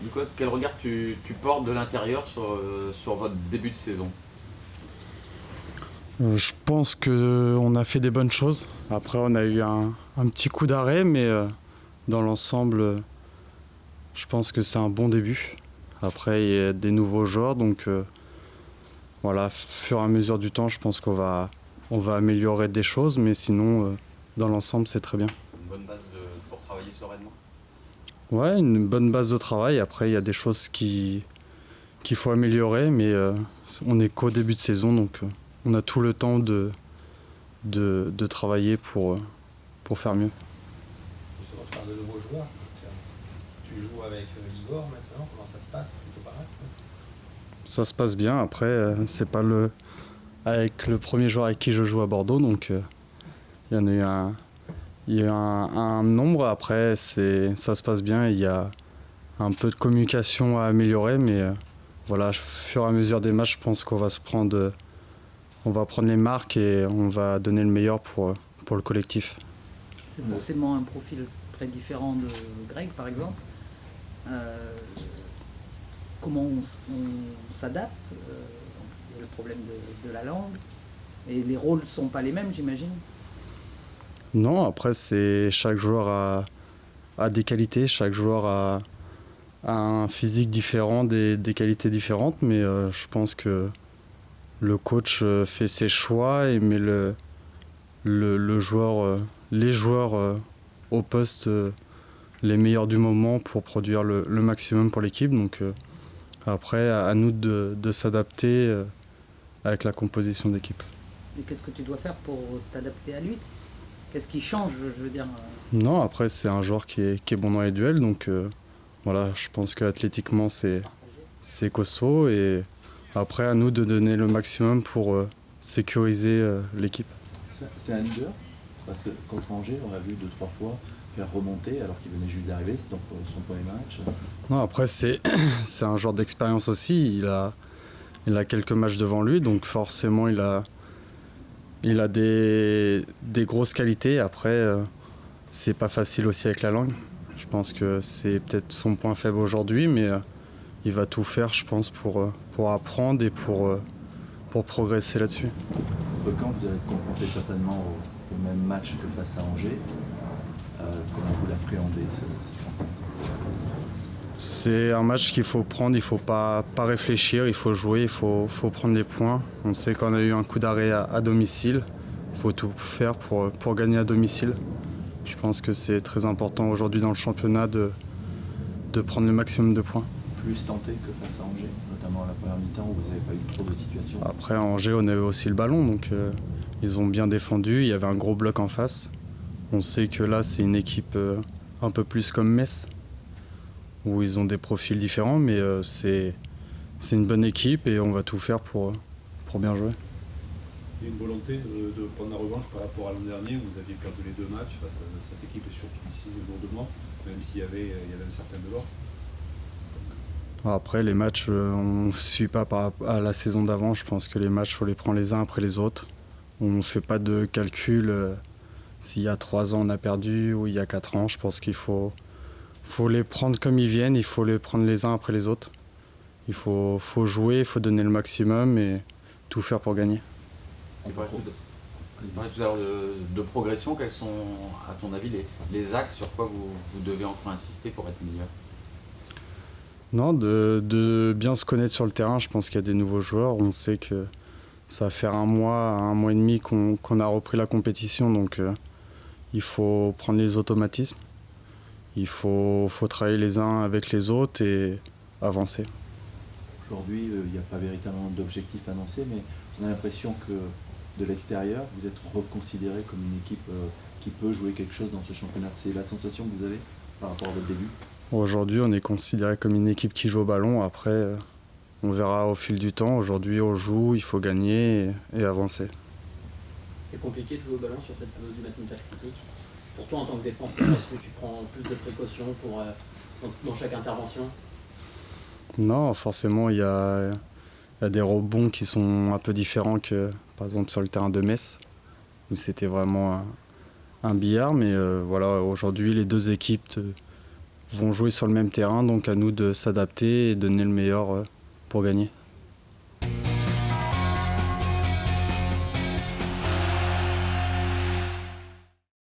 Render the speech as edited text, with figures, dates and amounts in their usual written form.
Nicolas, quel regard tu portes de l'intérieur sur votre début de saison? Je pense qu'on a fait des bonnes choses. Après, on a eu un petit coup d'arrêt, mais dans l'ensemble, je pense que c'est un bon début. Après, il y a des nouveaux joueurs, donc voilà, au fur et à mesure du temps, je pense on va améliorer des choses, mais sinon, dans l'ensemble, c'est très bien. Une bonne base pour travailler sereinement? Ouais, une bonne base de travail. Après, il y a des choses qu'il faut améliorer, mais on n'est qu'au début de saison, donc on a tout le temps de travailler pour faire mieux. Justement, tu parles de nouveaux joueurs. Tu joues avec Igor maintenant. Comment ça se passe? Plutôt pas mal. Ça se passe bien. Après, c'est pas avec le premier joueur avec qui je joue à Bordeaux, donc il y en a eu un nombre. Après, ça se passe bien. Il y a un peu de communication à améliorer, mais voilà, au fur et à mesure des matchs, je pense qu'on va on va prendre les marques et on va donner le meilleur pour le collectif. C'est forcément un profil très différent de Greg, par exemple. Comment on s'adapte? Il y a le problème de la langue. Et les rôles ne sont pas les mêmes, j'imagine. Non, après, chaque joueur a des qualités, chaque joueur a un physique différent, des qualités différentes, mais je pense que le coach fait ses choix et met le joueur, les joueurs au poste les meilleurs du moment pour produire le maximum pour l'équipe. Donc après, à nous de s'adapter avec la composition d'équipe. Et qu'est-ce que tu dois faire pour t'adapter à lui? Qu'est-ce qui change, je veux dire? Non, après, c'est un joueur qui est bon dans les duels, donc voilà, je pense qu'athlétiquement, c'est costaud. Et après, à nous de donner le maximum pour sécuriser l'équipe. C'est un leader, parce que contre Angers, on l'a vu 2-3 fois faire remonter alors qu'il venait juste d'arriver, c'est donc son premier match. Non, après, c'est un joueur d'expérience aussi. Il a quelques matchs devant lui, donc forcément, il a des grosses qualités. Après, c'est pas facile aussi avec la langue. Je pense que c'est peut-être son point faible aujourd'hui, mais il va tout faire, je pense, pour apprendre et pour progresser là-dessus. Quand vous allez être confronté certainement au même match que face à Angers, comment vous l'appréhendez cette rencontre? C'est un match qu'il faut prendre, il ne faut pas réfléchir, il faut jouer, il faut prendre les points. On sait qu'on a eu un coup d'arrêt à domicile, il faut tout faire pour gagner à domicile. Je pense que c'est très important aujourd'hui dans le championnat de prendre le maximum de points. Plus tenté que face à Angers, notamment à la première mi-temps où vous n'avez pas eu trop de situations. Après, à Angers, on a eu aussi le ballon, donc ils ont bien défendu, il y avait un gros bloc en face. On sait que là, c'est une équipe un peu plus comme Metz, où ils ont des profils différents, mais c'est une bonne équipe et on va tout faire pour bien jouer. Il y a une volonté de prendre la revanche par rapport à l'an dernier où vous aviez perdu les 2 matchs face à cette équipe et surtout ici lourdement, même s'il y avait un certain de l'or. Après, les matchs, on ne suit pas par rapport à la saison d'avant. Je pense que les matchs, il faut les prendre les uns après les autres. On ne fait pas de calcul s'il y a 3 ans on a perdu ou il y a 4 ans. Je pense qu'il faut les prendre comme ils viennent, il faut les prendre les uns après les autres. Il faut jouer, il faut donner le maximum et tout faire pour gagner. On parlait tout à l'heure de progression. Quels sont, à ton avis, les axes sur quoi vous devez encore insister pour être meilleur? Non, de bien se connaître sur le terrain. Je pense qu'il y a des nouveaux joueurs. On sait que ça va faire un mois et demi qu'on a repris la compétition. Donc il faut prendre les automatismes. Il faut travailler les uns avec les autres et avancer. Aujourd'hui, il n'y a pas véritablement d'objectif annoncé, mais on a l'impression que de l'extérieur, vous êtes reconsidéré comme une équipe qui peut jouer quelque chose dans ce championnat. C'est la sensation que vous avez par rapport à votre début? Aujourd'hui, on est considéré comme une équipe qui joue au ballon. Après, on verra au fil du temps. Aujourd'hui, on joue, il faut gagner et avancer. C'est compliqué de jouer au ballon sur cette pelouse du Matmut Athletic. Pour toi, en tant que défenseur, est-ce que tu prends plus de précautions dans chaque intervention? Non, forcément, il y a des rebonds qui sont un peu différents que, par exemple, sur le terrain de Metz, où c'était vraiment un billard. Mais voilà, aujourd'hui, les deux équipes vont jouer sur le même terrain, donc à nous de s'adapter et donner le meilleur pour gagner.